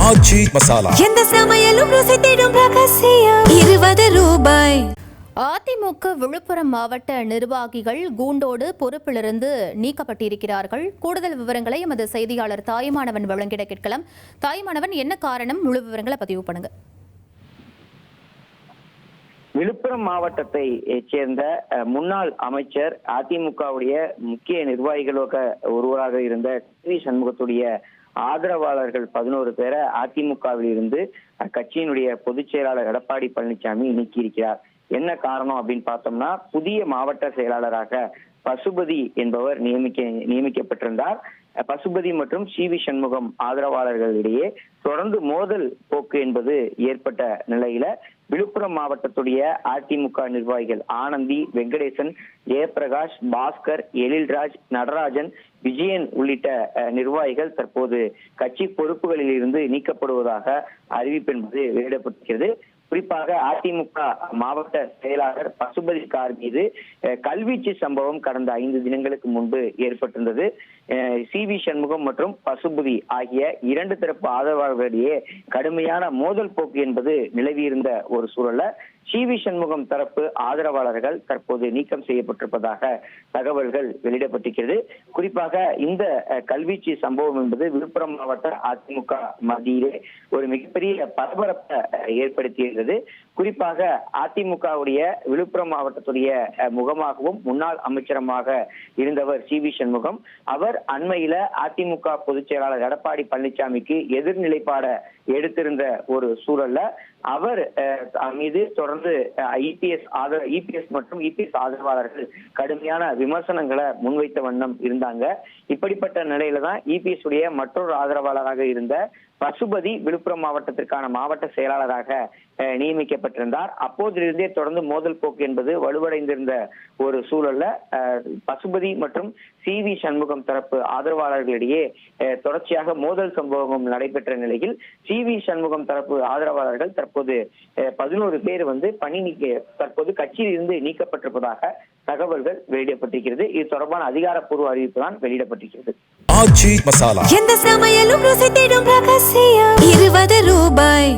ஆச்சி மசாலா. எந்த சமையலும் ருசி தேடும் ரகசியம். 20 ரூபாய். அதிமுக விழுப்புரம் மாவட்ட நிர்வாகிகள் கூண்டோடு பொறுப்பிலிருந்து நீக்கப்பட்டிருக்கிறார்கள். கூடுதல் விவரங்களை எமது செய்தியாளர் தாய்மானவன் வழங்கிட கேட்கலாம். தாய்மானவன், என்ன காரணம்? முழு விவரங்களை பதிவு பண்ணுங்க. விழுப்புரம் மாவட்டத்தை சேர்ந்த முன்னாள் அமைச்சர், அதிமுகவுடைய முக்கிய நிர்வாகிகளுக்கு ஒருவராக இருந்த வி சண்முகத்துடைய ஆதரவாளர்கள் 11 பேரை அதிமுகவில் இருந்து கட்சியினுடைய பொதுச் செயலாளர் எடப்பாடி பழனிசாமி நீக்கியிருக்கிறார். என்ன காரணம் அப்படின்னு பார்த்தோம்னா, புதிய மாவட்ட செயலாளராக பசுபதி என்பவர் நியமிக்கப்பட்டிருந்தார். பசுபதி மற்றும் வி சண்முகம் ஆதரவாளர்களிடையே தொடர்ந்து மோதல் போக்கு என்பது ஏற்பட்ட நிலையில விழுப்புரம் மாவட்டத்துடைய அதிமுக நிர்வாகிகள் ஆனந்தி, வெங்கடேசன், ஜெயபிரகாஷ், பாஸ்கர், எழில்ராஜ், நடராஜன், விஜயன் உள்ளிட்ட நிர்வாகிகள் தற்போது கட்சி பொறுப்புகளில் இருந்து நீக்கப்படுவதாக அறிவிப்பு என்பது வெளியிடப்பட்டிருக்கிறது. குறிப்பாக அதிமுக மாவட்ட செயலாளர் பசுபதி கார் மீது கல்வீச்சு சம்பவம் கடந்த 5 தினங்களுக்கு முன்பு ஏற்பட்டிருந்தது. வி சண்முகம் மற்றும் பசுபதி ஆகிய 2 தரப்பு ஆதரவாளர்களிடையே கடுமையான மோதல் போக்கு என்பது நிலவியிருந்த ஒரு சூழல்ல வி சண்முகம் தரப்பு ஆதரவாளர்கள் தற்போது நீக்கம் செய்யப்பட்டிருப்பதாக தகவல்கள் வெளியிடப்பட்டிருக்கிறது. குறிப்பாக இந்த கல்வீச்சு சம்பவம் என்பது விழுப்புரம் மாவட்ட அதிமுக மத்தியிலே ஒரு மிகப்பெரிய பரபரப்பை ஏற்படுத்தியிருந்தது. குறிப்பாக அதிமுகவுடைய விழுப்புரம் மாவட்டத்துடைய முகமாகவும் முன்னாள் அமைச்சருமாக இருந்தவர் வி சண்முகம், அவர் அண்மையில அதிமுக பொதுச் செயலாளர் எடப்பாடி பழனிசாமிக்கு எதிர்நிலைப்பாட எடுத்திருந்த ஒரு சூழல்ல அவர் மீது தொடர்ந்து இபிஎஸ் மற்றும் இபிஎஸ் ஆதரவாளர்கள் கடுமையான விமர்சனங்களை முன்வைத்த வண்ணம் இருந்தாங்க. இப்படிப்பட்ட நிலையில தான் இபிஎஸ் உடைய மற்றொரு ஆதரவாளராக இருந்த பசுபதி விழுப்புரம் மாவட்டத்திற்கான மாவட்ட செயலாளராக நியமிக்கப்பட்டிருந்தார். அப்போதிலிருந்தே தொடர்ந்து மோதல் போக்கு என்பது வலுவடைந்திருந்த ஒரு சூழல்ல பசுபதி மற்றும் வி சண்முகம் தரப்பு ஆதரவாளர்களிடையே தொடர்ச்சியாக மோதல் சம்பவம் நடைபெற்ற நிலையில் வி சண்முகம் தரப்பு ஆதரவாளர்கள் தற்போது 11 பேர் தற்போது கட்சியில் இருந்து நீக்கப்பட்டிருப்பதாக தகவல்கள் வெளியிடப்பட்டிருக்கிறது. இது தொடர்பான அதிகாரப்பூர்வ அறிவிப்பு தான் வெளியிடப்பட்டிருக்கிறது. ஆச்சி மசாலா. எந்த சமையலும் ருசி தேடும் ரகசியம். 20 ரூபாய்.